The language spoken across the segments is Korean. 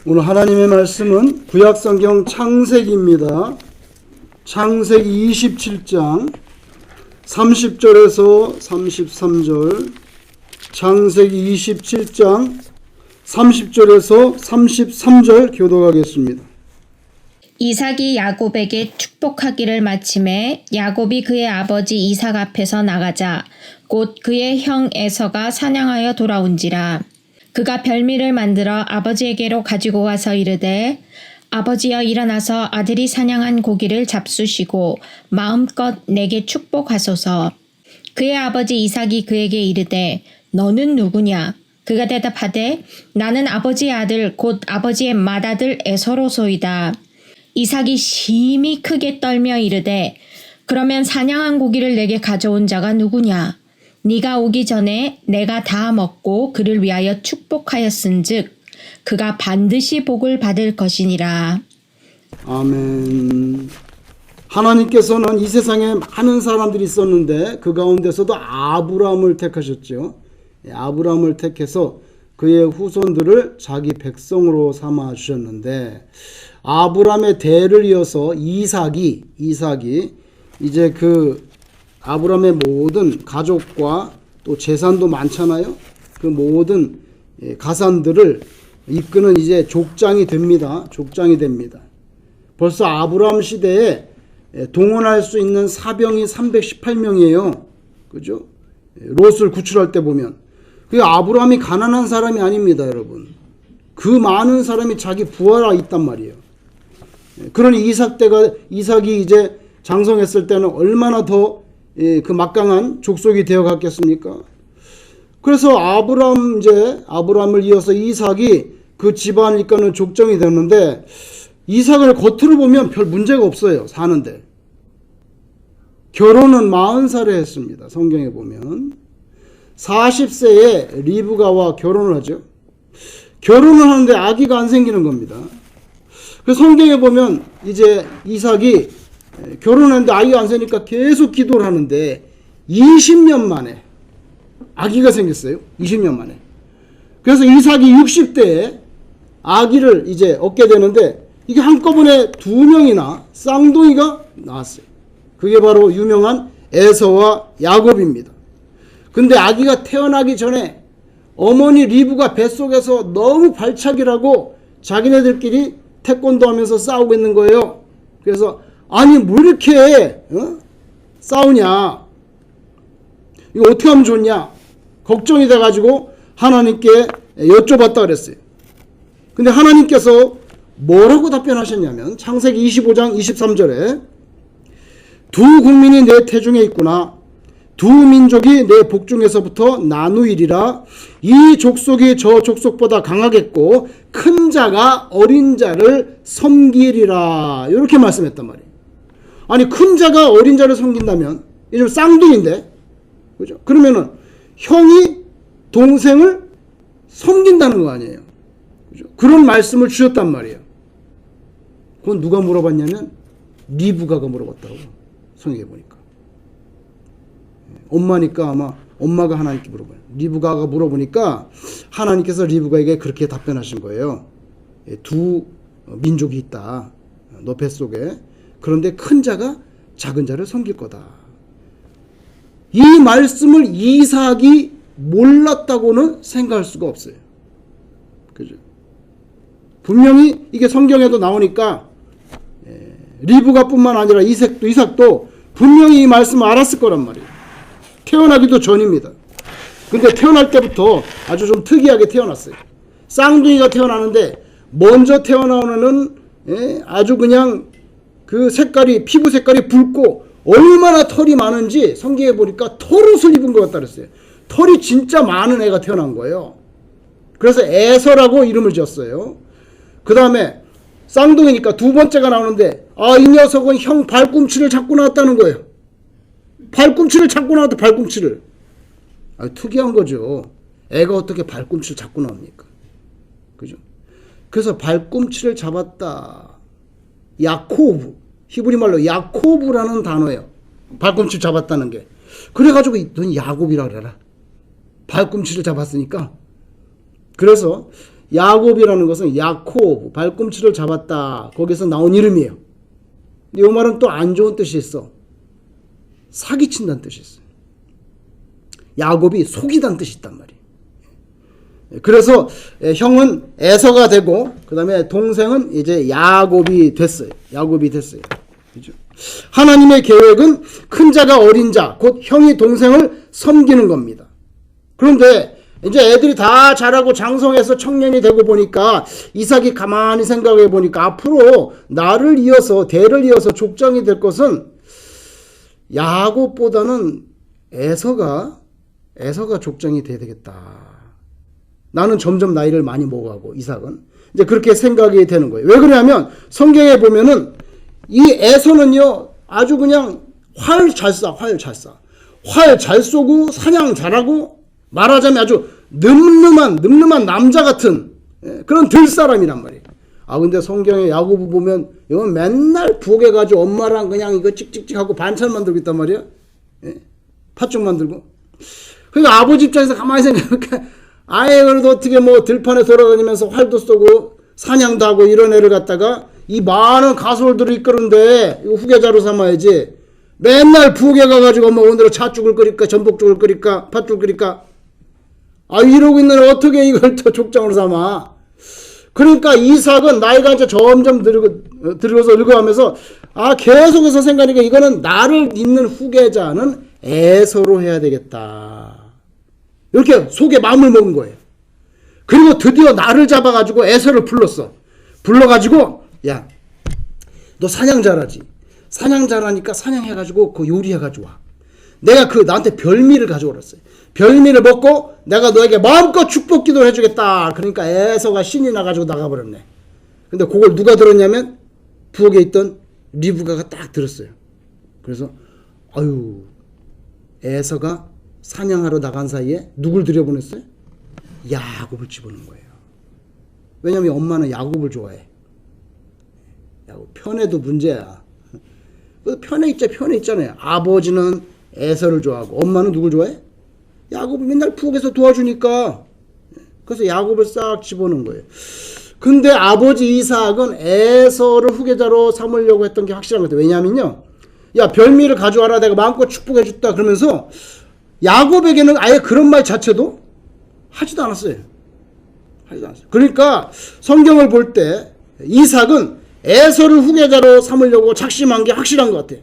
오늘 하나님의 말씀은 구약성경 창세기입니다. 창세기 27장 30절에서 33절, 창세기 27장 30절에서 33절 교독하겠습니다. 이삭이 야곱에게 축복하기를 마침에 야곱이 그의 아버지 이삭 앞에서 나가자 곧 그의 형 에서가 사냥하여 돌아온지라. 그가 별미를 만들어 아버지에게로 가지고 와서 이르되 아버지여 일어나서 아들이 사냥한 고기를 잡수시고 마음껏 내게 축복하소서. 그의 아버지 이삭이 그에게 이르되 너는 누구냐? 그가 대답하되 나는 아버지의 아들 곧 아버지의 맏아들 에서로소이다. 이삭이 심히 크게 떨며 이르되 그러면 사냥한 고기를 내게 가져온 자가 누구냐? 네가 오기 전에 내가 다 먹고 그를 위하여 축복하였은즉 그가 반드시 복을 받을 것이니라. 아멘. 하나님께서는 이 세상에 많은 사람들이 있었는데 그 가운데서도 아브라함을 택하셨죠. 아브라함을 택해서 그의 후손들을 자기 백성으로 삼아 주셨는데 아브라함의 대를 이어서 이삭이 이제 그 아브라함의 모든 가족과 또 재산도 많잖아요. 그 모든 가산들을 이끄는 이제 족장이 됩니다. 벌써 아브라함 시대에 동원할 수 있는 사병이 318명이에요. 그죠? 롯을 구출할 때 보면. 그 아브라함이 가난한 사람이 아닙니다, 여러분. 그 많은 사람이 자기 부하라 있단 말이에요. 그러니 이삭이 이제 장성했을 때는 얼마나 더 그 막강한 족속이 되어 갔겠습니까? 그래서 아브라함을 이어서 이삭이 그 집안을 이끄는 족정이 됐는데 이삭을 겉으로 보면 별 문제가 없어요. 사는데. 결혼은 40살에 했습니다. 성경에 보면. 40세에 리브가와 결혼을 하죠. 결혼을 하는데 아기가 안 생기는 겁니다. 그래서 성경에 보면 이제 이삭이 결혼했는데 아기가 안 생기니까 계속 기도를 하는데 20년 만에 아기가 생겼어요. 20년 만에. 그래서 이삭이 60대에 아기를 이제 얻게 되는데 이게 한꺼번에 2명이나 쌍둥이가 나왔어요. 그게 바로 유명한 에서와 야곱입니다. 근데 아기가 태어나기 전에 어머니 리브가 뱃속에서 너무 발차기를 하고 자기네들끼리 태권도 하면서 싸우고 있는 거예요. 그래서 아니 뭐 이렇게 싸우냐, 이거 어떻게 하면 좋냐 걱정이 돼가지고 하나님께 여쭤봤다 그랬어요. 근데 하나님께서 뭐라고 답변하셨냐면 창세기 25장 23절에 두 국민이 내 태중에 있구나. 두 민족이 내 복중에서부터 나누이리라. 이 족속이 저 족속보다 강하겠고 큰 자가 어린 자를 섬기리라. 이렇게 말씀했단 말이에요. 아니 큰 자가 어린 자를 섬긴다면 이제 쌍둥이인데, 그죠? 그러면은 형이 동생을 섬긴다는 거 아니에요. 그죠? 그런 말씀을 주셨단 말이에요. 그건 누가 물어봤냐면 리브가가 물어봤다고 성경에 보니까. 엄마니까 아마 엄마가 하나님께 물어봐요. 리브가가 물어보니까 하나님께서 리브가에게 그렇게 답변하신 거예요. 두 민족이 있다. 너 뱃속에. 그런데 큰 자가 작은 자를 섬길 거다. 이 말씀을 이삭이 몰랐다고는 생각할 수가 없어요. 그죠? 분명히 이게 성경에도 나오니까 리브가뿐만 아니라 이삭도 분명히 이 말씀을 알았을 거란 말이에요. 태어나기도 전입니다. 근데 태어날 때부터 아주 좀 특이하게 태어났어요. 쌍둥이가 태어나는데 먼저 태어나오는 아주 그냥 그 피부 색깔이 붉고 얼마나 털이 많은지 성경에 보니까 털옷을 입은 것 같다 그랬어요. 털이 진짜 많은 애가 태어난 거예요. 그래서 에서라고 이름을 지었어요. 그 다음에 쌍둥이니까 두 번째가 나오는데 이 녀석은 형 발꿈치를 잡고 나왔다는 거예요. 발꿈치를 잡고 나왔다. 발꿈치를. 특이한 거죠. 애가 어떻게 발꿈치를 잡고 나옵니까? 그죠? 그래서 발꿈치를 잡았다. 야코브, 히브리 말로 야코브라는 단어예요. 발꿈치를 잡았다는 게. 그래가지고 넌 야곱이라 그래라. 발꿈치를 잡았으니까. 그래서 야곱이라는 것은 야코브, 발꿈치를 잡았다. 거기서 나온 이름이에요. 이 말은 또 안 좋은 뜻이 있어. 사기친다는 뜻이 있어요. 야곱이 속이다는 뜻이 있단 말이에요. 그래서 형은 에서가 되고 그 다음에 동생은 이제 야곱이 됐어요. 야곱이 됐어요. 그죠? 하나님의 계획은 큰 자가 어린 자, 곧 형이 동생을 섬기는 겁니다. 그런데 이제 애들이 다 자라고 장성해서 청년이 되고 보니까 이삭이 가만히 생각해 보니까 앞으로 나를 이어서 대를 이어서 족장이 될 것은 야곱보다는 에서가 족장이 돼야 되겠다. 나는 점점 나이를 많이 먹어가고 이삭은 이제 그렇게 생각이 되는 거예요. 왜 그러냐면 성경에 보면은 이 에서는요 아주 그냥 활 잘 쏘고 사냥 잘하고 말하자면 아주 늠름한 남자 같은 그런 들사람이란 말이에요. 아 근데 성경에 야고보 보면 이건 맨날 부엌에 가지고 엄마랑 그냥 이거 찍찍찍하고 반찬 만들고 있단 말이야. 팥죽 만들고. 그러니까 아버지 입장에서 가만히 생각해보니까 아예 그래도 어떻게 뭐 들판에 돌아다니면서 활도 쏘고 사냥도 하고 이런 애를 갖다가 이 많은 가솔들을 이끄는데 이거 후계자로 삼아야지. 맨날 부엌에 가가지고 뭐 오늘은 차죽을 끓일까 전복죽을 끓일까 팥죽을 끓일까 아 이러고 있는 어떻게 이걸 또 족장으로 삼아. 그러니까 이삭은 나이가 이제 점점 들어서 늙어가면서 아 계속해서 생각하니까 이거는 나를 잇는 후계자는 에서로 해야 되겠다. 이렇게 속에 마음을 먹은 거예요. 그리고 드디어 나를 잡아가지고 에서를 불렀어. 불러가지고 야 너 사냥 잘하지. 사냥 잘하니까 사냥해가지고 그 요리해가지고 와. 내가 나한테 별미를 가져오랬어요. 별미를 먹고 내가 너에게 마음껏 축복 기도를 해주겠다. 그러니까 에서가 신이 나가지고 나가버렸네. 근데 그걸 누가 들었냐면 부엌에 있던 리브가가 딱 들었어요. 그래서 아유 에서가 사냥하러 나간 사이에 누굴 들여보냈어요? 야곱을 집어넣은 거예요. 왜냐면 엄마는 야곱을 좋아해. 야곱 편애도 문제야. 편애 있잖아요. 아버지는 에서를 좋아하고 엄마는 누굴 좋아해? 야곱을 맨날 부엌에서 도와주니까 그래서 야곱을 싹 집어넣은 거예요. 근데 아버지 이삭은 에서를 후계자로 삼으려고 했던 게 확실한 것 같아요. 왜냐면요 야 별미를 가져와라 내가 마음껏 축복해줬다 그러면서 야곱에게는 아예 그런 말 자체도 하지도 않았어요. 그러니까 성경을 볼 때 이삭은 에서를 후계자로 삼으려고 작심한 게 확실한 것 같아요.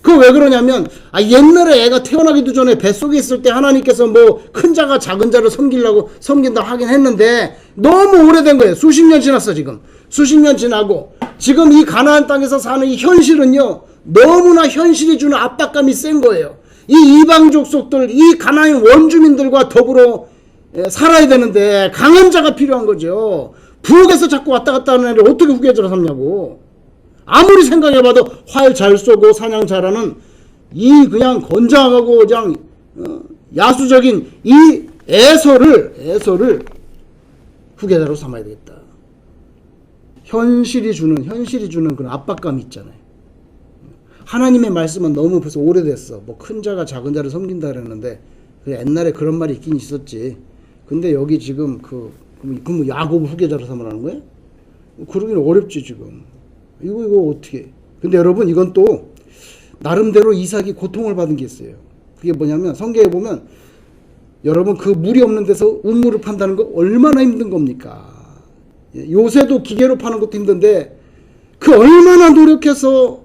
그거 왜 그러냐면 옛날에 애가 태어나기도 전에 뱃속에 있을 때 하나님께서 뭐 큰 자가 작은 자를 섬긴다 하긴 했는데 너무 오래된 거예요. 수십 년 지났어 지금. 수십 년 지나고 지금 이 가나안 땅에서 사는 이 현실은요 너무나 현실이 주는 압박감이 센 거예요. 이 이방 족속들 이 가나안 원주민들과 더불어 살아야 되는데 강한 자가 필요한 거죠. 부엌에서 자꾸 왔다 갔다 하는 애를 어떻게 후계자로 삼냐고. 아무리 생각해봐도 활 잘 쏘고 사냥 잘하는 이 그냥 건장하고 그냥 야수적인 이 에서를 후계자로 삼아야 되겠다. 현실이 주는 그런 압박감이 있잖아요. 하나님의 말씀은 너무 벌써 오래됐어. 뭐 큰 자가 작은 자를 섬긴다 그랬는데 옛날에 그런 말이 있긴 있었지. 근데 여기 지금 그럼 야곱 후계자로 삼으라는 거예요? 그러기는 어렵지 지금. 이거 어떻게? 근데 여러분 이건 또 나름대로 이삭이 고통을 받은 게 있어요. 그게 뭐냐면 성경에 보면 여러분 그 물이 없는 데서 우물을 판다는 거 얼마나 힘든 겁니까? 요새도 기계로 파는 것도 힘든데 그 얼마나 노력해서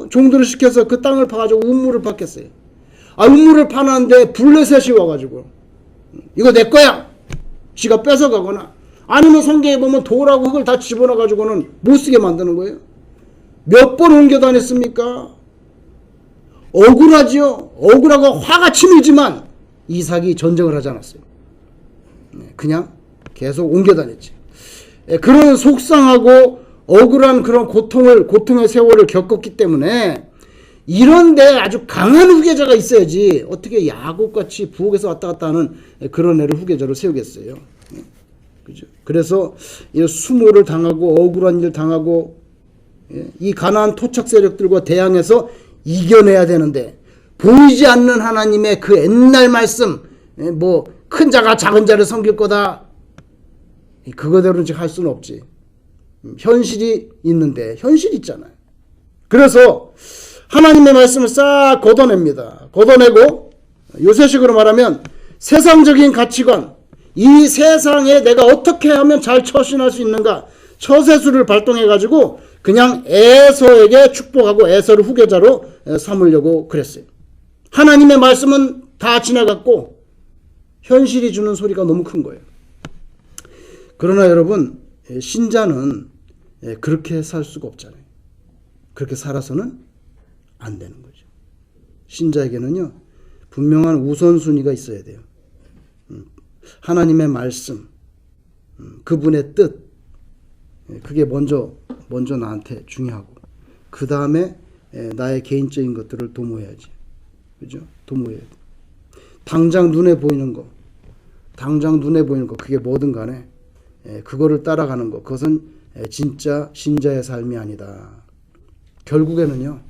종들을 시켜서 그 땅을 파가지고 우물을 팠겠어요. 우물을 파는데 블레셋이 와가지고 이거 내 거야. 지가 뺏어가거나 아니면 성경에 보면 돌하고 흙을 다 집어넣어가지고는 못쓰게 만드는 거예요. 몇 번 옮겨 다녔습니까? 억울하지요. 억울하고 화가 치밀지만 이삭이 전쟁을 하지 않았어요. 그냥 계속 옮겨 다녔지. 그런 속상하고 억울한 그런 고통의 세월을 겪었기 때문에 이런데 아주 강한 후계자가 있어야지 어떻게 야곱같이 부엌에서 왔다 갔다 하는 그런 애를 후계자로 세우겠어요. 그죠? 그래서 수모를 당하고 억울한 일 당하고 이 가나안 토착 세력들과 대항해서 이겨내야 되는데 보이지 않는 하나님의 그 옛날 말씀 뭐 큰 자가 작은 자를 섬길 거다 그거대로 이제 할 수는 없지. 현실이 있는데 현실이 있잖아요. 그래서 하나님의 말씀을 싹 걷어냅니다. 걷어내고 요새식으로 말하면 세상적인 가치관, 이 세상에 내가 어떻게 하면 잘 처신할 수 있는가, 처세술을 발동해가지고 그냥 에서에게 축복하고 에서를 후계자로 삼으려고 그랬어요. 하나님의 말씀은 다 지나갔고 현실이 주는 소리가 너무 큰 거예요. 그러나 여러분, 신자는 그렇게 살 수가 없잖아요. 그렇게 살아서는 안 되는 거죠. 신자에게는요, 분명한 우선순위가 있어야 돼요. 하나님의 말씀, 그분의 뜻, 그게 먼저 나한테 중요하고, 그 다음에 나의 개인적인 것들을 도모해야지. 그죠? 도모해야 돼. 당장 눈에 보이는 거, 그게 뭐든 간에 그거를 따라가는 거, 그것은 진짜 신자의 삶이 아니다. 결국에는요,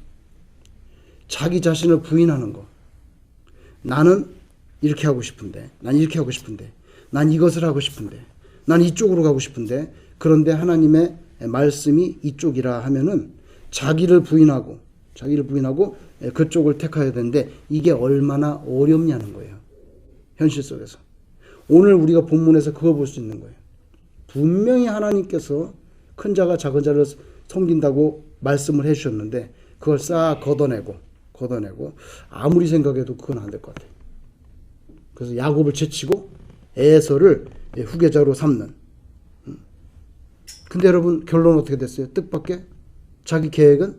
자기 자신을 부인하는 거. 나는 이렇게 하고 싶은데, 난 이렇게 하고 싶은데, 난 이것을 하고 싶은데, 난 이쪽으로 가고 싶은데, 그런데 하나님의 말씀이 이쪽이라 하면은 자기를 부인하고 그쪽을 택해야 되는데, 이게 얼마나 어렵냐는 거예요. 현실 속에서. 오늘 우리가 본문에서 그걸 볼 수 있는 거예요. 분명히 하나님께서 큰 자가 작은 자를 섬긴다고 말씀을 해주셨는데, 그걸 싹 걷어내고 아무리 생각해도 그건 안 될 것 같아요. 그래서 야곱을 제치고 에서를 후계자로 삼는. 근데 여러분, 결론은 어떻게 됐어요? 뜻밖의 자기 계획은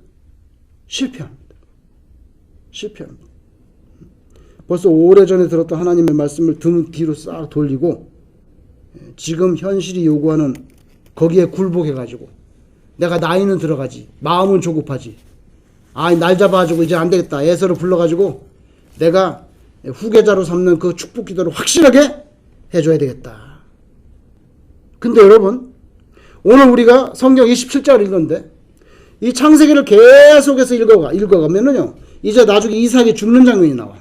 실패합니다. 벌써 오래전에 들었던 하나님의 말씀을 등 뒤로 싹 돌리고 지금 현실이 요구하는 거기에 굴복해가지고 내가 나이는 들어가지, 마음은 조급하지, 날 잡아가지고 이제 안 되겠다, 에서를 불러가지고 내가 후계자로 삼는 그 축복 기도를 확실하게 해줘야 되겠다. 근데 여러분, 오늘 우리가 성경 27장을 읽었는데 이 창세기를 계속해서 읽어가면은요, 이제 나중에 이삭이 죽는 장면이 나와.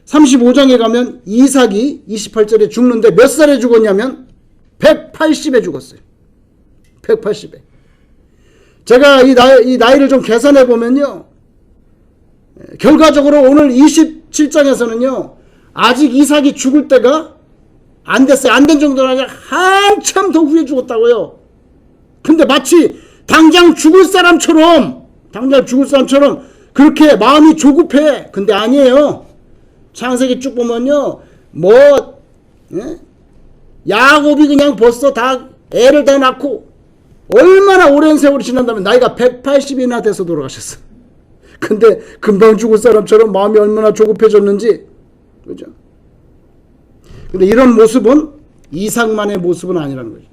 35장에 가면 이삭이 28절에 죽는데 몇 살에 죽었냐면 180에 죽었어요. 180에. 제가 이 나이를 좀 계산해 보면요, 결과적으로 오늘 27장에서는요, 아직 이삭이 죽을 때가 안 됐어요. 안 된 정도는 아니라 한참 더 후에 죽었다고요. 근데 마치 당장 죽을 사람처럼 그렇게 마음이 조급해. 근데 아니에요. 창세기 쭉 보면요, 야곱이 그냥 벌써 다 애를 다 낳고 얼마나 오랜 세월이 지난다면 나이가 180이나 돼서 돌아가셨어. 근데 금방 죽을 사람처럼 마음이 얼마나 조급해졌는지. 그죠? 근데 이런 모습은 이삭만의 모습은 아니라는 거죠.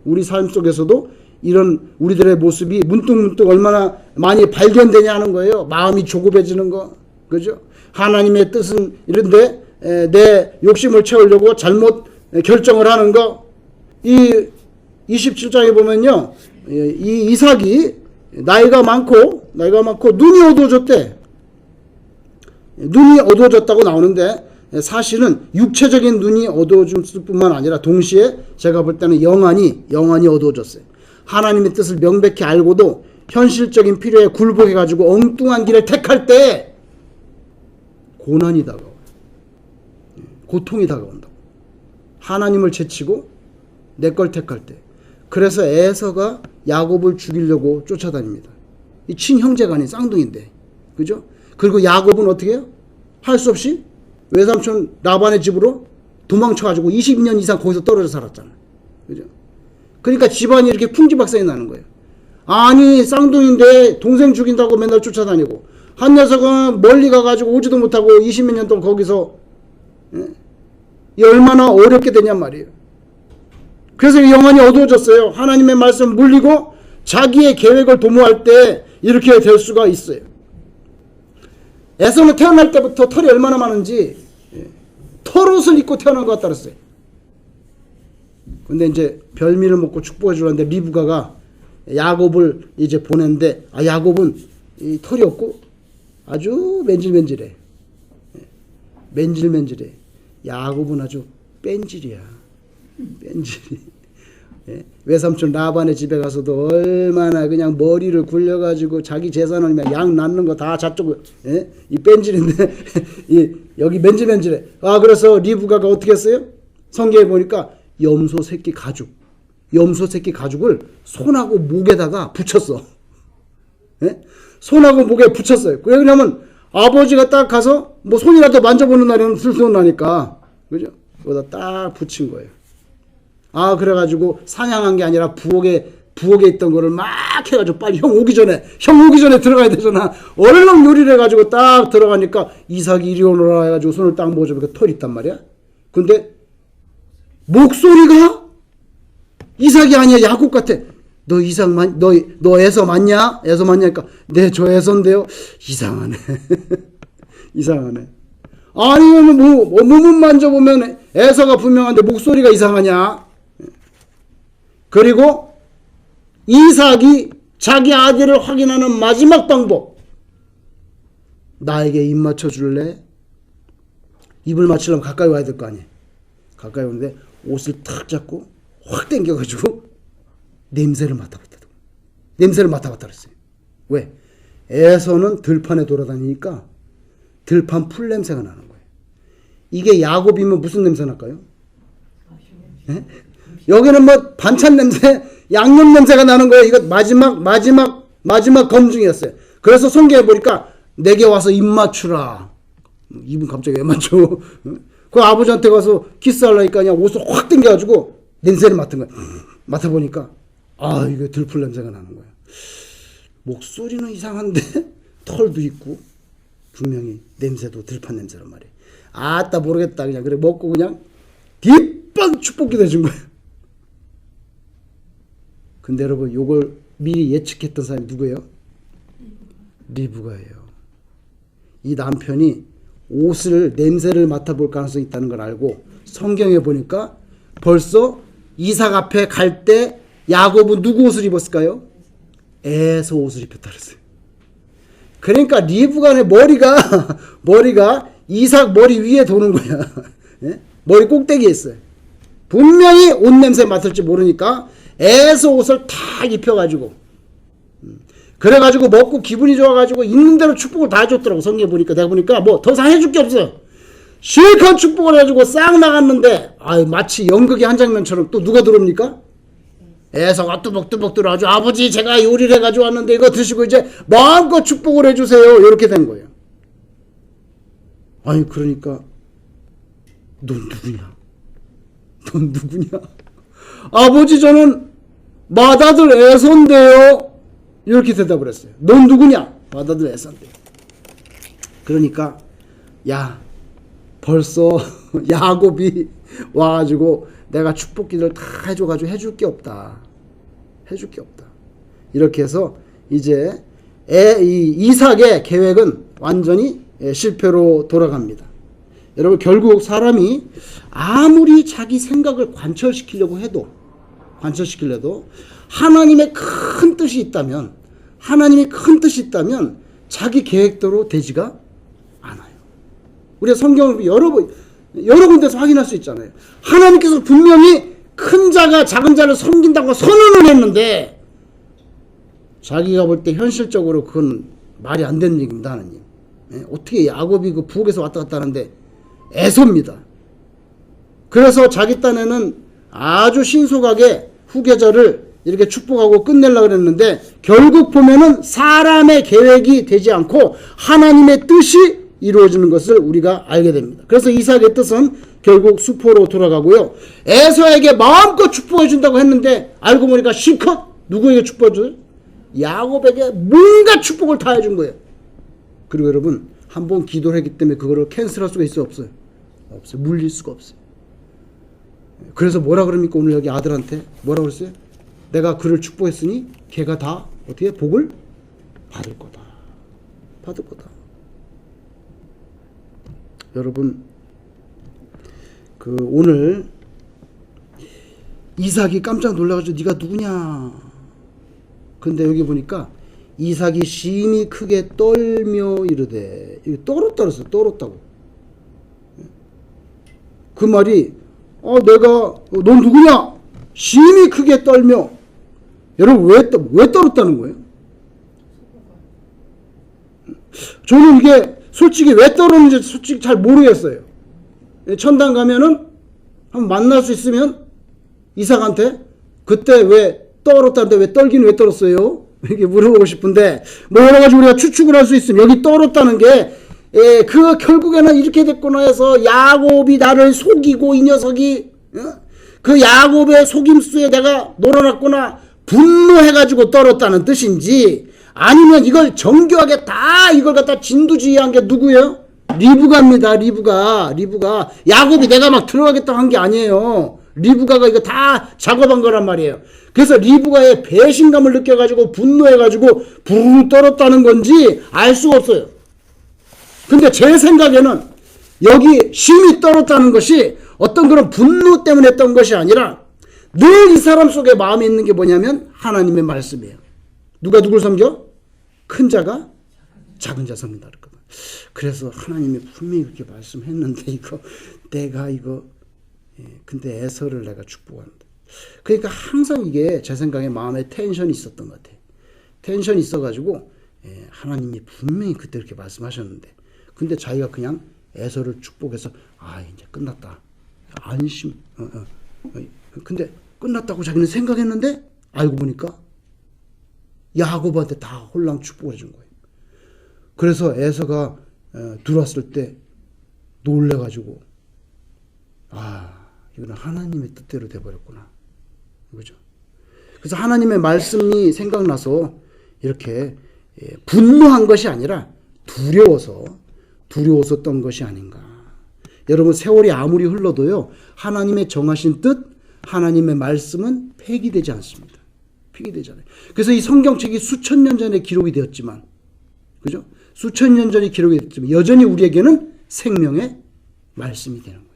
우리 삶 속에서도 이런 우리들의 모습이 문득문득 얼마나 많이 발견되냐는 거예요. 마음이 조급해지는 거. 그죠? 하나님의 뜻은 이런데 내 욕심을 채우려고 잘못 결정을 하는 거. 이 27장에 보면요, 이 이삭이 나이가 많고 눈이 어두워졌대. 눈이 어두워졌다고 나오는데 사실은 육체적인 눈이 어두워졌을 뿐만 아니라 동시에 제가 볼 때는 영안이 어두워졌어요. 하나님의 뜻을 명백히 알고도 현실적인 필요에 굴복해가지고 엉뚱한 길을 택할 때 고난이 다가와요. 고통이 다가온다고. 하나님을 제치고 내 걸 택할 때. 그래서 에서가 야곱을 죽이려고 쫓아다닙니다. 이 친형제간이 쌍둥이인데, 그죠? 그리고 야곱은 어떻게 해요? 할 수 없이 외삼촌 라반의 집으로 도망쳐가지고 20년 이상 거기서 떨어져 살았잖아. 그죠? 그러니까 집안이 이렇게 풍지박산이 나는 거예요. 아니, 쌍둥이인데 동생 죽인다고 맨날 쫓아다니고, 한 녀석은 멀리 가가지고 오지도 못하고 20몇 년 동안 거기서, 이 얼마나 어렵게 되냔 말이에요. 그래서 영안이 어두워졌어요. 하나님의 말씀 물리고 자기의 계획을 도모할 때 이렇게 될 수가 있어요. 에서는 태어날 때부터 털이 얼마나 많은지 털옷을 입고 태어난 것 같다 그랬어요. 근데 이제 별미를 먹고 축복해 주려는데 리브가가 야곱을 이제 보냈는데, 야곱은 이 털이 없고 아주 맨질맨질해. 야곱은 아주 뺀질이야. 뺀질이. 예? 외삼촌 라반의 집에 가서도 얼마나 그냥 머리를 굴려가지고 자기 재산을 그냥 양 낳는 거 다 저쪽, 예? 이 뺀질인데, 여기 맨질맨질해. 아, 그래서 리브가가 어떻게 했어요? 성경에 보니까 염소 새끼 가죽을 손하고 목에다가 붙였어. 예? 손하고 목에 붙였어요. 왜냐면 아버지가 딱 가서 뭐 손이라도 만져보는 날에는 들통나니까, 그죠? 거기다 딱 붙인 거예요. 아, 그래가지고 사냥한 게 아니라 부엌에 있던 거를 막 해가지고 빨리 형 오기 전에 들어가야 되잖아. 얼른 요리를 해가지고 딱 들어가니까 이삭이 이리 오너라 해가지고 손을 딱 모아보니까 털이 있단 말이야. 근데 목소리가 이삭이 아니야. 야곱 같아. 너 너 에서 맞냐? 에서 맞냐니까 네, 저 에서인데요. 이상하네. 이상하네. 아니면 몸은 만져보면 에서가 분명한데 목소리가 이상하냐? 그리고 이삭이 자기 아들을 확인하는 마지막 방법. 나에게 입 맞춰줄래? 입을 맞추려면 가까이 와야 될 거 아니에요. 가까이 오는데 옷을 탁 잡고 확 당겨가지고 냄새를 맡아봤다. 냄새를 맡아봤다 그랬어요. 왜? 에서는 들판에 돌아다니니까 들판 풀 냄새가 나는 거예요. 이게 야곱이면 무슨 냄새 날까요? 네? 여기는 뭐 반찬 냄새, 양념 냄새가 나는 거예요. 이거 마지막 검증이었어요. 그래서 성경에 보니까 내게 와서 입 맞추라. 입은 갑자기 왜 맞춰? 그 아버지한테 가서 키스하려니까 그냥 옷을 확 당겨가지고 냄새를 맡은 거예요. 맡아보니까 아, 이거 들풀 냄새가 나는 거예요. 목소리는 이상한데 털도 있고 분명히 냄새도 들판 냄새란 말이에요. 아따 모르겠다. 그냥 그래 먹고 그냥 뒷방 축복기 되준 거예요. 근데 여러분 요걸 미리 예측했던 사람이 누구예요? 리브가예요. 이 남편이 옷을 냄새를 맡아볼 가능성이 있다는 걸 알고 성경에 보니까 벌써 이삭 앞에 갈 때 야곱은 누구 옷을 입었을까요? 에서 옷을 입혔다 그랬어요. 그러니까 리브가의 머리가 이삭 머리 위에 도는 거야. 예? 머리 꼭대기에 있어요. 분명히 옷 냄새 맡을지 모르니까 에서 옷을 탁 입혀가지고 그래가지고 먹고 기분이 좋아가지고 있는 대로 축복을 다 해줬더라고. 성경에 보니까 내가 보니까 뭐 더 이상 해줄 게 없어요. 실컷 축복을 해주고 싹 나갔는데 마치 연극의 한 장면처럼 또 누가 들어옵니까? 에서가 뚜벅뚜벅 들어가지고 아버지 제가 요리를 해가지고 왔는데 이거 드시고 이제 마음껏 축복을 해주세요. 이렇게 된 거예요. 아니 그러니까 넌 누구냐? 아버지 저는 맏아들 에서인데요. 이렇게 대답을 했어요. 넌 누구냐? 맏아들 에서인데요. 그러니까 야 벌써 야곱이 와가지고 내가 축복기를 다 해줘가지고 해줄 게 없다. 이렇게 해서 이제 이삭의 계획은 완전히 실패로 돌아갑니다. 여러분 결국 사람이 아무리 자기 생각을 관철시키려고 해도 하나님의 큰 뜻이 있다면 자기 계획대로 되지가 않아요. 우리가 성경을 여러 군데서 확인할 수 있잖아요. 하나님께서 분명히 큰 자가 작은 자를 섬긴다고 선언을 했는데 자기가 볼 때 현실적으로 그건 말이 안 되는 얘기입니다. 하나님. 어떻게 야곱이 그 부엌에서 왔다 갔다 하는데 에서입니다. 그래서 자기 딴에는 아주 신속하게 후계자를 이렇게 축복하고 끝내려고 그랬는데 결국 보면은 사람의 계획이 되지 않고 하나님의 뜻이 이루어지는 것을 우리가 알게 됩니다. 그래서 이삭의 뜻은 결국 수포로 돌아가고요. 에서에게 마음껏 축복해 준다고 했는데 알고 보니까 실컷 누구에게 축복해 줘요? 야곱에게 뭔가 축복을 다 해준 거예요. 그리고 여러분 한번 기도를 했기 때문에 그거를 캔슬할 수가 있어요? 없어요? 없어요. 물릴 수가 없어요. 그래서 뭐라 그럽니까? 오늘 여기 아들한테 뭐라 그랬어요? 내가 그를 축복했으니 걔가 다 어떻게 복을 받을 거다. 여러분 오늘 이삭이 깜짝 놀라가지고 네가 누구냐? 근데 여기 보니까 이삭이 심히 크게 떨며 이르되 떨었다고. 그 말이 넌 누구냐? 심히 크게 떨며. 여러분, 왜 떨었다는 거예요? 저는 이게 솔직히 왜 떨었는지 솔직히 잘 모르겠어요. 천당 가면은 한번 만날 수 있으면 이삭한테 그때 왜 떨었다는데 왜 떨긴 왜 떨었어요? 이렇게 물어보고 싶은데, 뭐 여러 가지 우리가 추측을 할 수 있으면 여기 떨었다는 게 그 결국에는 이렇게 됐구나 해서 야곱이 나를 속이고 이 녀석이 그 야곱의 속임수에 내가 놀아났구나 분노해가지고 떨었다는 뜻인지, 아니면 이걸 정교하게 다 이걸 갖다 진두지휘한 게 누구예요? 리브가입니다. 리브가 야곱이 내가 막 들어가겠다고 한 게 아니에요. 리브가가 이거 다 작업한 거란 말이에요. 그래서 리브가의 배신감을 느껴가지고 분노해가지고 부르르 떨었다는 건지 알 수가 없어요. 근데 제 생각에는 여기 심히 떨었다는 것이 어떤 그런 분노 때문에 했던 것이 아니라 늘 이 사람 속에 마음에 있는 게 뭐냐면 하나님의 말씀이에요. 누가 누굴 섬겨? 큰 자가 작은 자 섬긴다 그랬거든. 그래서 하나님이 분명히 그렇게 말씀했는데 근데 에서를 내가 축복한다. 그러니까 항상 이게 제 생각에 마음에 텐션이 있었던 것 같아요. 텐션이 있어가지고 하나님이 분명히 그때 이렇게 말씀하셨는데, 근데 자기가 그냥 에서를 축복해서 이제 끝났다. 안심. 근데 끝났다고 자기는 생각했는데 알고 보니까 야곱한테 다 홀랑 축복을 해준 거예요. 그래서 에서가 들어왔을 때 놀래가지고 이거는 하나님의 뜻대로 돼버렸구나. 그죠? 그래서 하나님의 말씀이 생각나서 이렇게 분노한 것이 아니라 두려웠었던 것이 아닌가. 여러분, 세월이 아무리 흘러도요, 하나님의 정하신 뜻, 하나님의 말씀은 폐기되지 않습니다. 폐기되지 않아요. 그래서 이 성경책이 수천 년 전에 기록이 되었지만, 그죠? 수천 년 전에 기록이 됐지만 여전히 우리에게는 생명의 말씀이 되는 거예요.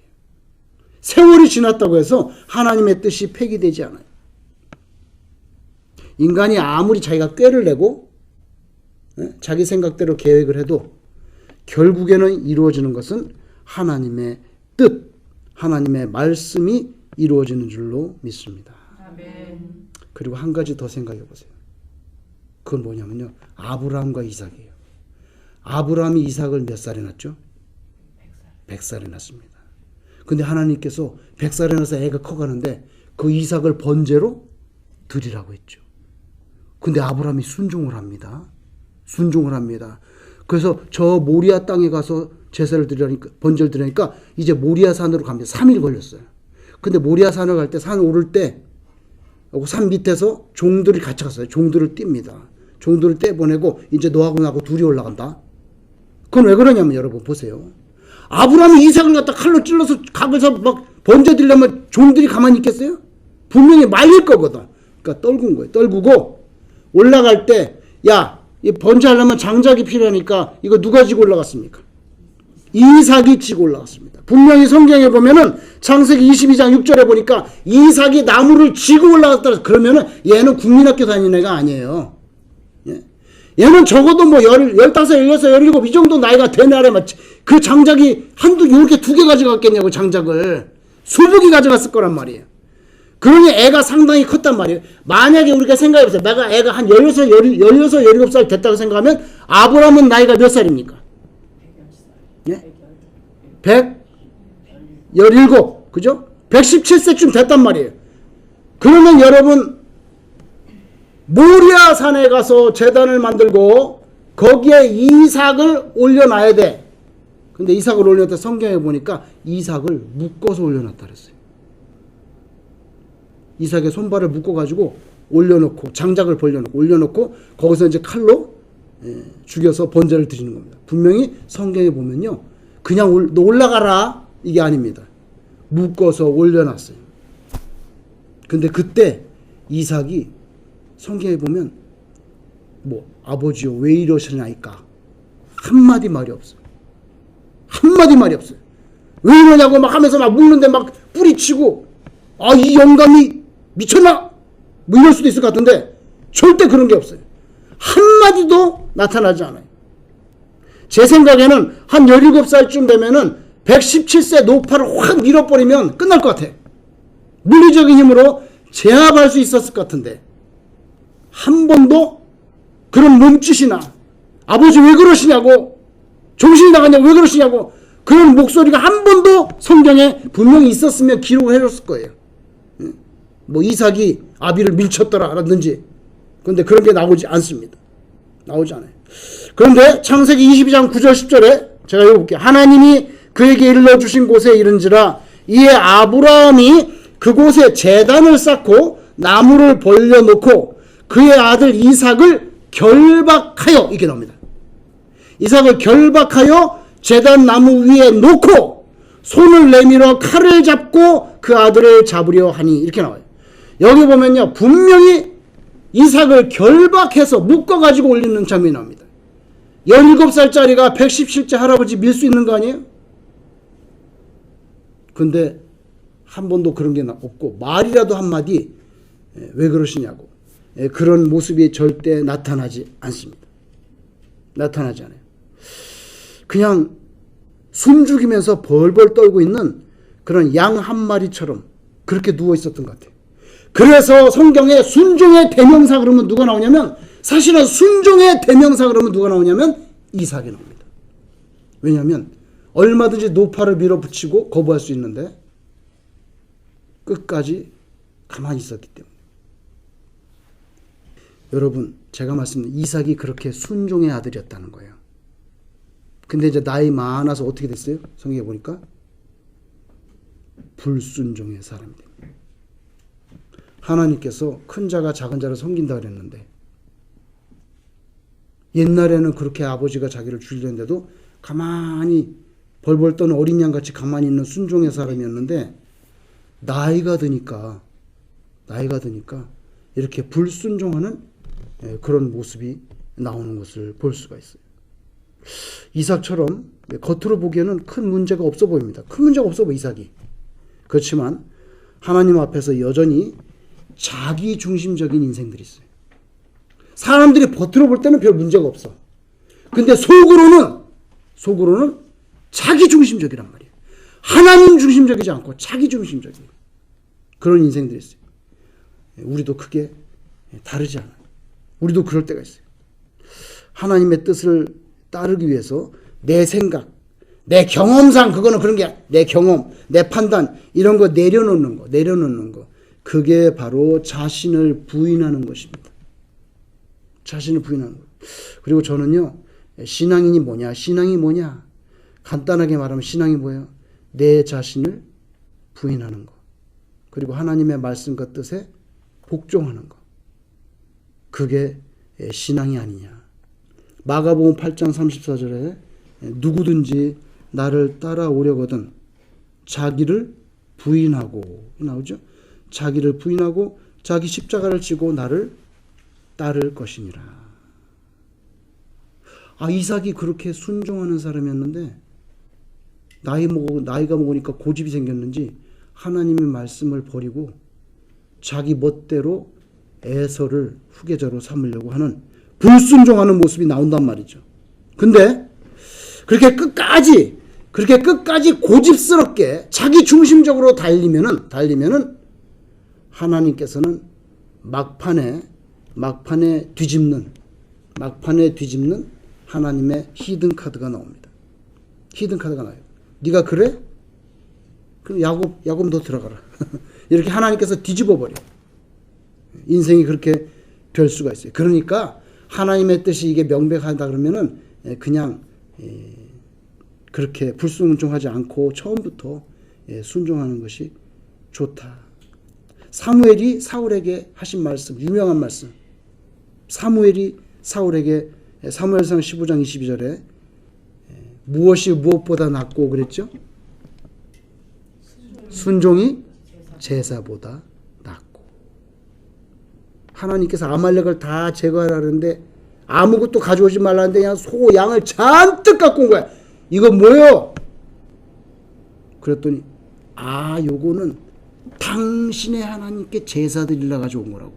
세월이 지났다고 해서 하나님의 뜻이 폐기되지 않아요. 인간이 아무리 자기가 꾀를 내고 자기 생각대로 계획을 해도 결국에는 이루어지는 것은 하나님의 뜻, 하나님의 말씀이 이루어지는 줄로 믿습니다. 아멘. 그리고 한 가지 더 생각해 보세요. 그건 뭐냐면요, 아브라함과 이삭이에요. 아브라함이 이삭을 몇 살에 낳았죠? 100살에 낳습니다. 근데 하나님께서 100살에 낳아서 애가 커가는데 그 이삭을 번제로 드리라고 했죠. 근데 아브라함이 순종을 합니다. 그래서 저 모리아 땅에 가서 제사를 드리니까, 번제를 드리니까 이제 모리아 산으로 갑니다. 3일 걸렸어요. 근데 모리아 산을 갈 때, 산 오를 때, 산 밑에서 종들이 같이 갔어요. 종들을 띱니다. 종들을 떼보내고 이제 너하고 나하고 둘이 올라간다. 그건 왜 그러냐면 여러분 보세요. 아브라함이 이삭을 갖다 칼로 찔러서 각을서 막 번제 드리려면 종들이 가만히 있겠어요? 분명히 말릴 거거든. 그러니까 떨군 거예요. 떨구고 올라갈 때, 이 번제하려면 장작이 필요하니까 이거 누가 지고 올라갔습니까? 이삭이 지고 올라갔습니다. 분명히 성경에 보면은 창세기 22장 6절에 보니까 이삭이 나무를 지고 올라갔다. 그러면은 얘는 국민학교 다니는 애가 아니에요. 얘는 적어도 뭐 15, 16, 17 이 정도 나이가 된 애래. 그 장작이 이렇게 2개 가져갔겠냐고, 장작을. 수북이 가져갔을 거란 말이에요. 그러니 애가 상당히 컸단 말이에요. 만약에 우리가 생각해보세요. 내가 애가 한 16, 17살 됐다고 생각하면 아브라함은 나이가 몇 살입니까? 117, 그죠? 117세쯤 됐단 말이에요. 그러면 여러분, 모리아 산에 가서 제단을 만들고 거기에 이삭을 올려놔야 돼. 근데 이삭을 올려놨다 성경에 보니까 이삭을 묶어서 올려놨다 그랬어요. 이삭의 손발을 묶어가지고 올려놓고, 장작을 벌려놓고 올려놓고 거기서 이제 칼로 죽여서 번제를 드리는 겁니다. 분명히 성경에 보면요, 그냥 너 올라가라 이게 아닙니다. 묶어서 올려놨어요. 근데 그때 이삭이 성경에 보면 아버지요 왜 이러시나이까 한마디 말이 없어요. 왜 이러냐고 막 하면서 막 묶는데 막 뿌리치고, 이 영감이 미쳤나? 뭐 이럴 수도 있을 것 같은데 절대 그런 게 없어요. 한마디도 나타나지 않아요. 제 생각에는 한 17살쯤 되면은 117세 노파를 확 밀어버리면 끝날 것 같아. 물리적인 힘으로 제압할 수 있었을 것 같은데 한 번도 그런 몸짓이나 아버지 왜 그러시냐고, 정신이 나갔냐고, 왜 그러시냐고, 그런 목소리가 한 번도 성경에 분명히 있었으면 기록을 해줬을 거예요. 뭐 이삭이 아비를 밀쳤더라라든지. 그런데 그런 게 나오지 않습니다. 나오지 않아요. 그런데 창세기 22장 9절 10절에 제가 읽어볼게요. 하나님이 그에게 일러주신 곳에 이른지라 이에 아브라함이 그곳에 제단을 쌓고 나무를 벌려놓고 그의 아들 이삭을 결박하여, 이렇게 나옵니다. 이삭을 결박하여 제단 나무 위에 놓고 손을 내밀어 칼을 잡고 그 아들을 잡으려 하니, 이렇게 나와요. 여기 보면요, 분명히 이삭을 결박해서 묶어가지고 올리는 장면이 나옵니다. 17살짜리가 117세 할아버지 밀 수 있는 거 아니에요? 근데 한 번도 그런 게 없고, 말이라도 한마디 왜 그러시냐고, 그런 모습이 절대 나타나지 않습니다. 나타나지 않아요. 그냥 숨죽이면서 벌벌 떨고 있는 그런 양 한 마리처럼 그렇게 누워 있었던 것 같아요. 그래서 성경에 순종의 대명사 그러면 누가 나오냐면, 사실은 순종의 대명사 그러면 누가 나오냐면 이삭이 나옵니다. 왜냐하면 얼마든지 노파를 밀어붙이고 거부할 수 있는데 끝까지 가만히 있었기 때문에. 여러분, 제가 말씀드린 이삭이 그렇게 순종의 아들이었다는 거예요. 근데 이제 나이 많아서 어떻게 됐어요? 성경에 보니까 불순종의 사람이 됩니다. 하나님께서 큰 자가 작은 자를 섬긴다 그랬는데, 옛날에는 그렇게 아버지가 자기를 죽이려는데도 가만히 벌벌 떠는 어린 양같이 가만히 있는 순종의 사람이었는데, 나이가 드니까 이렇게 불순종하는 그런 모습이 나오는 것을 볼 수가 있어요. 이삭처럼 겉으로 보기에는 큰 문제가 없어 보입니다. 큰 문제가 없어 보여, 이삭이. 그렇지만 하나님 앞에서 여전히 자기 중심적인 인생들이 있어요. 사람들이 겉으로 볼 때는 별 문제가 없어. 근데 속으로는 자기 중심적이란 말이에요. 하나님 중심적이지 않고 자기 중심적이에요. 그런 인생들이 있어요. 우리도 크게 다르지 않아요. 우리도 그럴 때가 있어요. 하나님의 뜻을 따르기 위해서 내 생각, 내 경험상, 그거는 그런 게 내 경험, 내 판단, 이런 거 내려놓는 거. 그게 바로 자신을 부인하는 것입니다. 자신을 부인하는 것. 그리고 저는요, 신앙이 뭐냐? 간단하게 말하면 신앙이 뭐예요? 내 자신을 부인하는 것. 그리고 하나님의 말씀과 뜻에 복종하는 것. 그게 신앙이 아니냐. 마가복음 8장 34절에 누구든지 나를 따라오려거든 자기를 부인하고 나오죠. 자기를 부인하고 자기 십자가를 지고 나를 따를 것이니라. 이삭이 그렇게 순종하는 사람이었는데 나이가 먹으니까 고집이 생겼는지 하나님의 말씀을 버리고 자기 멋대로 에서를 후계자로 삼으려고 하는 불순종하는 모습이 나온단 말이죠. 근데 그렇게 끝까지 고집스럽게 자기 중심적으로 달리면은 하나님께서는 막판에 뒤집는 하나님의 히든 카드가 나옵니다. 히든 카드가 나요. 네가 그래? 그럼 야곱 너 들어가라. 이렇게 하나님께서 뒤집어 버려. 인생이 그렇게 될 수가 있어요. 그러니까 하나님의 뜻이 이게 명백하다 그러면은 그냥 그렇게 불순종하지 않고 처음부터 순종하는 것이 좋다. 사무엘이 사울에게 하신 말씀, 유명한 말씀. 사무엘이 사울에게 사무엘상 15장 22절에 무엇이 무엇보다 낫고 그랬죠? 순종이 제사보다 낫고. 하나님께서 아말렉을 다 제거하라는데 아무것도 가져오지 말라는데 그냥 소, 양을 잔뜩 갖고 온 거야. 이거 뭐예요? 그랬더니 요거는 당신의 하나님께 제사 드리려 가져온 거라고.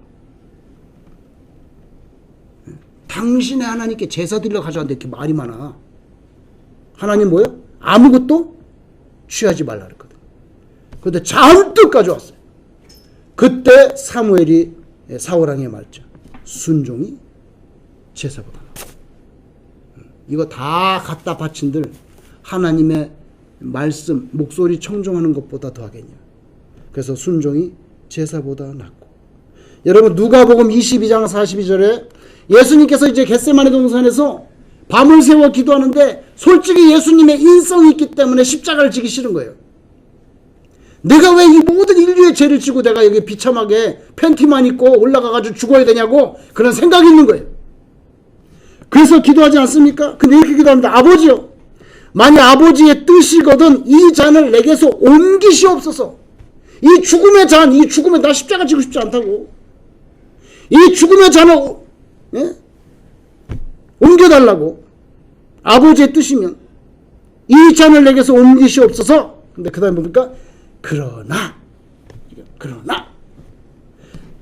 당신의 하나님께 제사 드리려 가져왔는데 이렇게 말이 많아. 하나님 뭐예요? 아무것도 취하지 말라 그랬거든. 그런데 잔뜩 가져왔어요. 그때 사무엘이 사울왕에 말죠. 순종이 제사보다 낫다. 이거 다 갖다 바친들 하나님의 말씀, 목소리 청종하는 것보다 더하겠냐. 그래서 순종이 제사보다 낫고. 여러분 누가복음 22장 42절에 예수님께서 이제 겟세마네 동산에서 밤을 새워 기도하는데 솔직히 예수님의 인성이 있기 때문에 십자가를 지기 싫은 거예요. 내가 왜 이 모든 인류의 죄를 지고 내가 여기 비참하게 팬티만 입고 올라가가지고 죽어야 되냐고 그런 생각이 있는 거예요. 그래서 기도하지 않습니까? 근데 이렇게 기도합니다. 아버지요, 만약 아버지의 뜻이거든 이 잔을 내게서 옮기시옵소서. 이 죽음의 잔, 이 죽음에 나 십자가 지고 싶지 않다고. 이 죽음의 잔을 옮겨달라고. 아버지의 뜻이면 이 잔을 내게서 옮기시옵소서. 근데 그 다음에 뭡니까? 그러나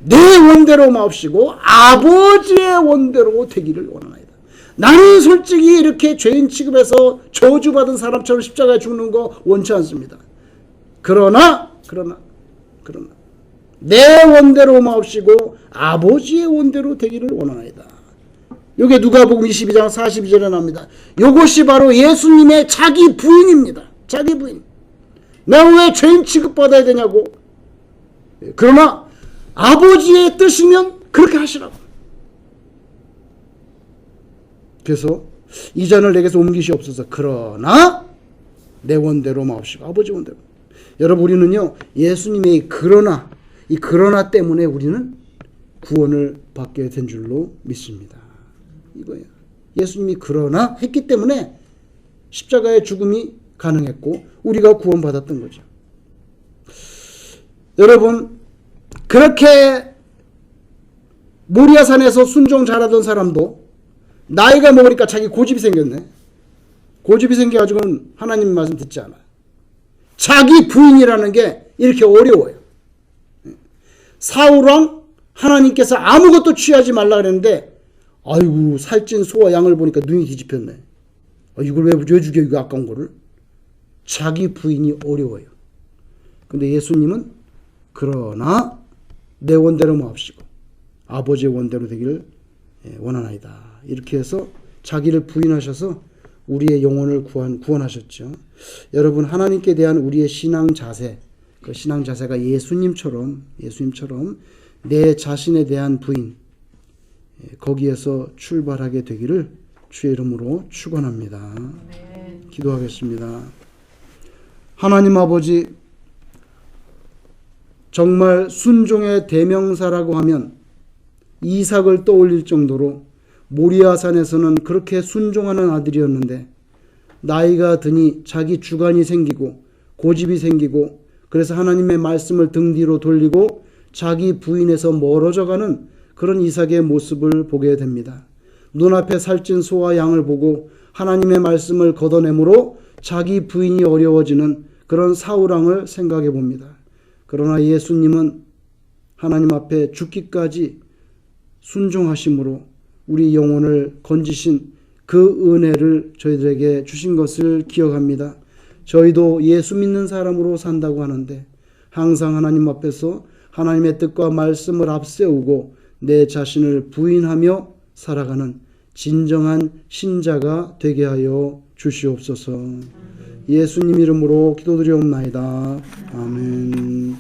내 원대로 마옵시고 아버지의 원대로 되기를 원하나이다. 나는 솔직히 이렇게 죄인 취급해서 저주받은 사람처럼 십자가에 죽는 거 원치 않습니다. 그러나 내 원대로 마옵시고 아버지의 원대로 되기를 원하나이다. 이게 누가복음 22장 42절에 나옵니다. 이것이 바로 예수님의 자기 부인입니다. 자기 부인. 내가 왜 죄인 취급받아야 되냐고. 그러나 아버지의 뜻이면 그렇게 하시라고. 그래서 이 잔을 내게서 옮기시옵소서. 그러나 내 원대로 마옵시고 아버지 원대로. 여러분 우리는요 예수님의 이 그러나 때문에 우리는 구원을 받게 된 줄로 믿습니다. 이거예요. 예수님이 그러나 했기 때문에 십자가의 죽음이 가능했고 우리가 구원받았던 거죠. 여러분 그렇게 모리아산에서 순종 잘하던 사람도 나이가 먹으니까 자기 고집이 생겼네. 고집이 생겨가지고는 하나님 말씀 듣지 않아요. 자기 부인이라는 게 이렇게 어려워요. 사울왕 하나님께서 아무것도 취하지 말라 그랬는데 아이고 살찐 소와 양을 보니까 눈이 뒤집혔네. 이걸 왜 죽여 이거 아까운 거를. 자기 부인이 어려워요. 근데 예수님은 그러나 내 원대로 마옵시고 아버지의 원대로 되기를 원하나이다. 이렇게 해서 자기를 부인하셔서 우리의 영혼을 구원하셨죠. 여러분 하나님께 대한 우리의 신앙 자세, 그 신앙 자세가 예수님처럼 내 자신에 대한 부인, 거기에서 출발하게 되기를 주의 이름으로 축원합니다. 기도하겠습니다. 하나님 아버지, 정말 순종의 대명사라고 하면 이삭을 떠올릴 정도로 모리아산에서는 그렇게 순종하는 아들이었는데 나이가 드니 자기 주관이 생기고 고집이 생기고 그래서 하나님의 말씀을 등 뒤로 돌리고 자기 부인에서 멀어져가는 그런 이삭의 모습을 보게 됩니다. 눈앞에 살찐 소와 양을 보고 하나님의 말씀을 걷어내므로 자기 부인이 어려워지는 그런 사울왕을 생각해 봅니다. 그러나 예수님은 하나님 앞에 죽기까지 순종하심으로 우리 영혼을 건지신 그 은혜를 저희들에게 주신 것을 기억합니다. 저희도 예수 믿는 사람으로 산다고 하는데 항상 하나님 앞에서 하나님의 뜻과 말씀을 앞세우고 내 자신을 부인하며 살아가는 진정한 신자가 되게 하여 주시옵소서. 예수님 이름으로 기도드리옵나이다. 아멘.